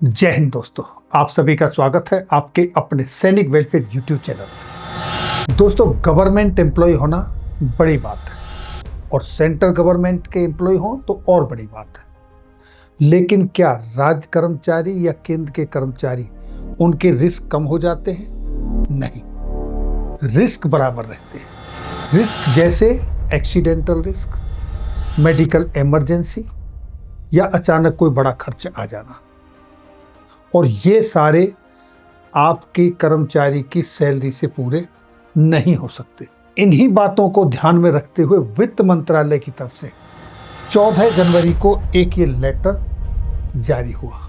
जय हिंद दोस्तों, आप सभी का स्वागत है आपके अपने सैनिक वेलफेयर यूट्यूब चैनल में। दोस्तों, गवर्नमेंट एम्प्लॉय होना बड़ी बात है और सेंट्रल गवर्नमेंट के एम्प्लॉय हो तो और बड़ी बात है। लेकिन क्या राज्य कर्मचारी या केंद्र के कर्मचारी उनके रिस्क कम हो जाते हैं? नहीं, रिस्क बराबर रहते हैं। रिस्क जैसे एक्सीडेंटल रिस्क, मेडिकल इमरजेंसी या अचानक कोई बड़ा खर्च आ जाना, और ये सारे आपके कर्मचारी की सैलरी से पूरे नहीं हो सकते। इन्हीं बातों को ध्यान में रखते हुए वित्त मंत्रालय की तरफ से 14 जनवरी को एक ये लेटर जारी हुआ।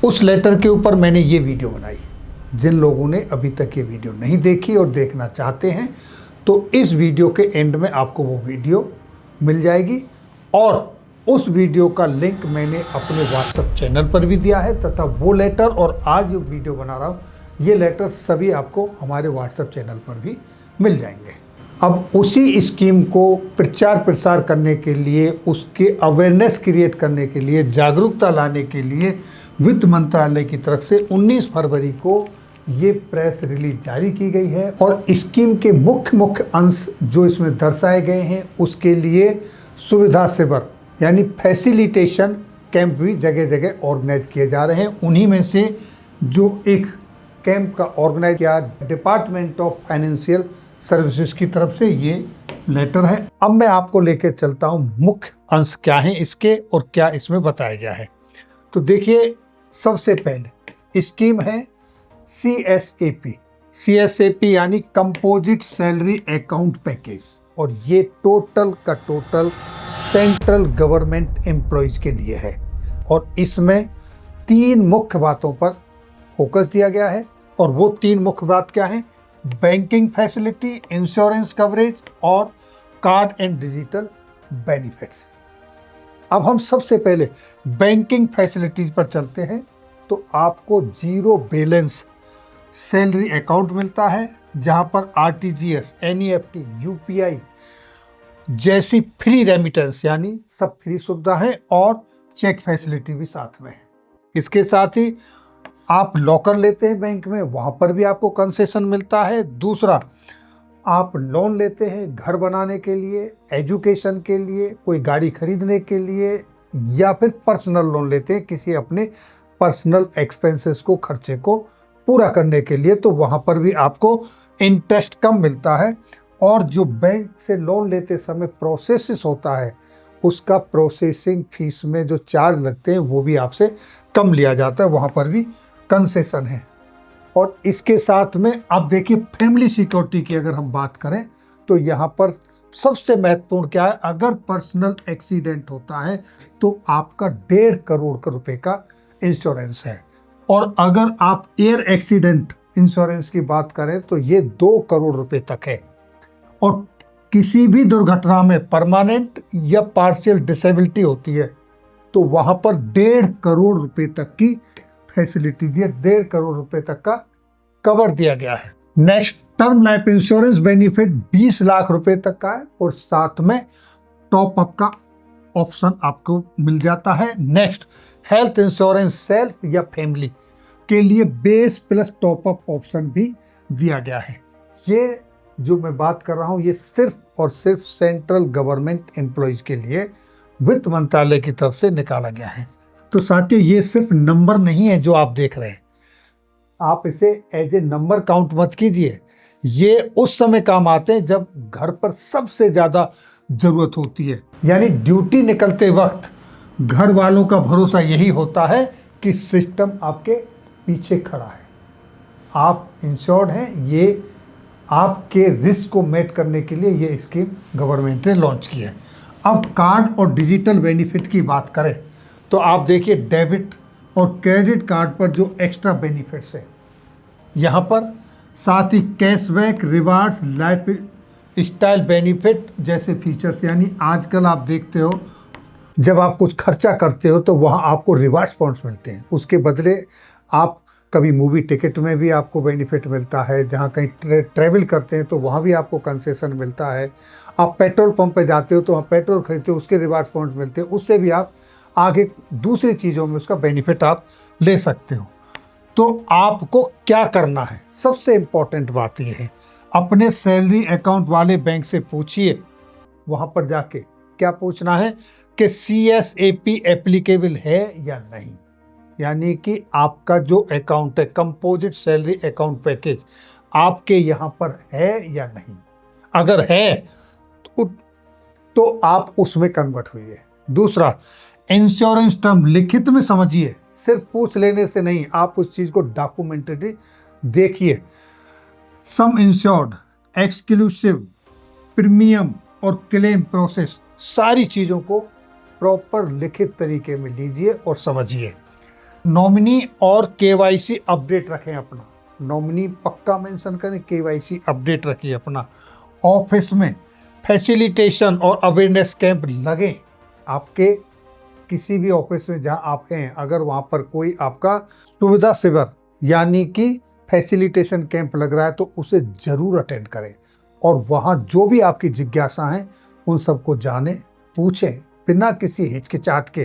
उस लेटर के ऊपर मैंने ये वीडियो बनाई। जिन लोगों ने अभी तक ये वीडियो नहीं देखी और देखना चाहते हैं तो इस वीडियो के एंड में आपको वो वीडियो मिल जाएगी, और उस वीडियो का लिंक मैंने अपने व्हाट्सएप चैनल पर भी दिया है, तथा वो लेटर और आज जो वीडियो बना रहा हूँ ये लेटर सभी आपको हमारे व्हाट्सएप चैनल पर भी मिल जाएंगे। अब उसी स्कीम को प्रचार प्रसार करने के लिए, उसके अवेयरनेस क्रिएट करने के लिए, जागरूकता लाने के लिए वित्त मंत्रालय की तरफ से 19 फरवरी को ये प्रेस रिलीज जारी की गई है, और स्कीम के मुख्य अंश जो इसमें दर्शाए गए हैं उसके लिए सुविधा शिविर यानी फैसिलिटेशन कैंप भी जगह जगह ऑर्गेनाइज किए जा रहे हैं। उन्हीं में से जो एक कैंप का ऑर्गेनाइज किया डिपार्टमेंट ऑफ फाइनेंशियल सर्विसेज की तरफ से ये लेटर है। अब मैं आपको लेकर चलता हूँ मुख्य अंश क्या है इसके और क्या इसमें बताया गया है। तो देखिए, सबसे पहले स्कीम है CSAP यानी कंपोजिट सैलरी अकाउंट पैकेज, और ये टोटल का टोटल सेंट्रल गवर्नमेंट एम्प्लॉयज के लिए है। और इसमें 3 मुख्य बातों पर फोकस दिया गया है, और वो 3 मुख्य बात क्या है? बैंकिंग फैसिलिटी, इंश्योरेंस कवरेज और कार्ड एंड डिजिटल बेनिफिट्स। अब हम सबसे पहले बैंकिंग फैसिलिटीज पर चलते हैं। तो आपको जीरो बैलेंस सैलरी अकाउंट मिलता है, जहां पर RTGS, NEFT, UPI जैसी फ्री रेमिटेंस यानी सब फ्री सुविधा है, और चेक फैसिलिटी भी साथ में है। इसके साथ ही आप लॉकर लेते हैं बैंक में, वहाँ पर भी आपको कंसेशन मिलता है। दूसरा, आप लोन लेते हैं घर बनाने के लिए, एजुकेशन के लिए, कोई गाड़ी खरीदने के लिए, या फिर पर्सनल लोन लेते हैं किसी अपने पर्सनल एक्सपेंसेस को, खर्चे को पूरा करने के लिए, तो वहाँ पर भी आपको इंटरेस्ट कम मिलता है। और जो बैंक से लोन लेते समय प्रोसेस होता है, उसका प्रोसेसिंग फीस में जो चार्ज लगते हैं वो भी आपसे कम लिया जाता है, वहाँ पर भी कंसेशन है। और इसके साथ में आप देखिए, फैमिली सिक्योरिटी की अगर हम बात करें तो यहाँ पर सबसे महत्वपूर्ण क्या है? अगर पर्सनल एक्सीडेंट होता है तो आपका 1.5 करोड़ रुपए का इंश्योरेंस है, और अगर आप एयर एक्सीडेंट इंश्योरेंस की बात करें तो ये 2 करोड़ रुपए तक है। और किसी भी दुर्घटना में परमानेंट या पार्शियल डिसेबिलिटी होती है तो वहां पर 1.5 करोड़ रुपए तक की फैसिलिटी दी है, 1.5 करोड़ रुपए तक का कवर दिया गया है। Next, term life insurance benefit 20 lakh रुपए तक का है, और साथ में टॉप अप का ऑप्शन आपको मिल जाता है। नेक्स्ट, हेल्थ इंश्योरेंस सेल्फ या फैमिली के लिए base plus top up option भी दिया गया है। ये जो मैं बात कर रहा हूँ ये सिर्फ और सिर्फ सेंट्रल गवर्नमेंट एम्प्लॉयज के लिए वित्त मंत्रालय की तरफ से निकाला गया है। तो साथियों, ये सिर्फ नंबर नहीं है जो आप देख रहे हैं, आप इसे एज ए नंबर काउंट मत कीजिए। ये उस समय काम आते हैं जब घर पर सबसे ज़्यादा ज़रूरत होती है, यानी ड्यूटी निकलते वक्त घर वालों का भरोसा यही होता है कि सिस्टम आपके पीछे खड़ा है, आप इंश्योर्ड हैं। ये आपके रिस्क को मेट करने के लिए ये स्कीम गवर्नमेंट ने लॉन्च की है। अब कार्ड और डिजिटल बेनिफिट की बात करें तो आप देखिए, डेबिट और क्रेडिट कार्ड पर जो एक्स्ट्रा बेनिफिट्स है यहाँ पर, साथ ही cashback, rewards, lifestyle benefit जैसे फीचर्स, यानी आजकल आप देखते हो जब आप कुछ खर्चा करते हो तो वहाँ आपको रिवार्ड्स पॉइंट्स मिलते हैं, उसके बदले आप कभी मूवी टिकट में भी आपको बेनिफिट मिलता है, जहाँ कहीं ट्रैवल करते हैं तो वहाँ भी आपको कंसेशन मिलता है, आप पेट्रोल पंप पे जाते हो तो वहाँ पेट्रोल खरीदते हो उसके रिवार्ड पॉइंट्स मिलते हैं, उससे भी आप आगे दूसरी चीज़ों में उसका बेनिफिट आप ले सकते हो। तो आपको क्या करना है, सबसे इम्पोर्टेंट बात यह है, अपने सैलरी अकाउंट वाले बैंक से पूछिए, वहाँ पर जाके क्या पूछना है कि CSAP एप्लीकेबल है या नहीं, यानी कि आपका जो अकाउंट है कंपोजिट सैलरी अकाउंट पैकेज आपके यहाँ पर है या नहीं। अगर है तो आप उसमें कन्वर्ट हुइए। दूसरा, इंश्योरेंस टर्म लिखित में समझिए, सिर्फ पूछ लेने से नहीं, आप उस चीज़ को डॉक्यूमेंटरी देखिए। सम इंश्योर्ड, एक्सक्लूसिव, प्रीमियम और क्लेम प्रोसेस, सारी चीज़ों को प्रॉपर लिखित तरीके में लीजिए और समझिए। नॉमिनी और KYC अपडेट रखें अपना, नॉमिनी पक्का मेंशन करें, KYC अपडेट रखिए अपना। ऑफिस में फैसिलिटेशन और अवेयरनेस कैंप लगें, आपके किसी भी ऑफिस में जहां आप हैं, अगर वहां पर कोई आपका सुविधा शिविर यानी कि फैसिलिटेशन कैंप लग रहा है तो उसे जरूर अटेंड करें और वहां जो भी आपकी जिज्ञासा हैं उन सबको जाने, पूछें बिना किसी हिचकिचाहट के,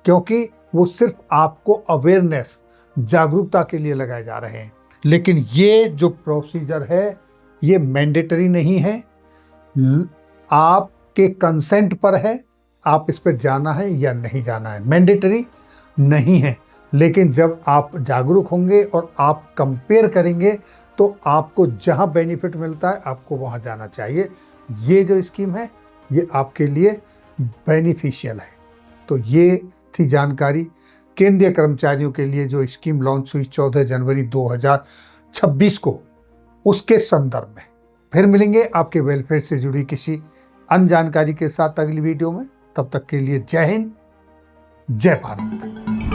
क्योंकि वो सिर्फ आपको अवेयरनेस, जागरूकता के लिए लगाए जा रहे हैं। लेकिन ये जो प्रोसीजर है ये मैंडेटरी नहीं है, आपके कंसेंट पर है, आप इस पर जाना है या नहीं जाना है, मैंडेटरी नहीं है। लेकिन जब आप जागरूक होंगे और आप कंपेयर करेंगे तो आपको जहां बेनिफिट मिलता है आपको वहां जाना चाहिए। ये जो स्कीम है ये आपके लिए बेनिफिशियल है। तो ये थी जानकारी केंद्रीय कर्मचारियों के लिए जो स्कीम लॉन्च हुई 14 जनवरी 2026 को, उसके संदर्भ में। फिर मिलेंगे आपके वेलफेयर से जुड़ी किसी अन्य जानकारी के साथ अगली वीडियो में। तब तक के लिए जय हिंद, जय भारत।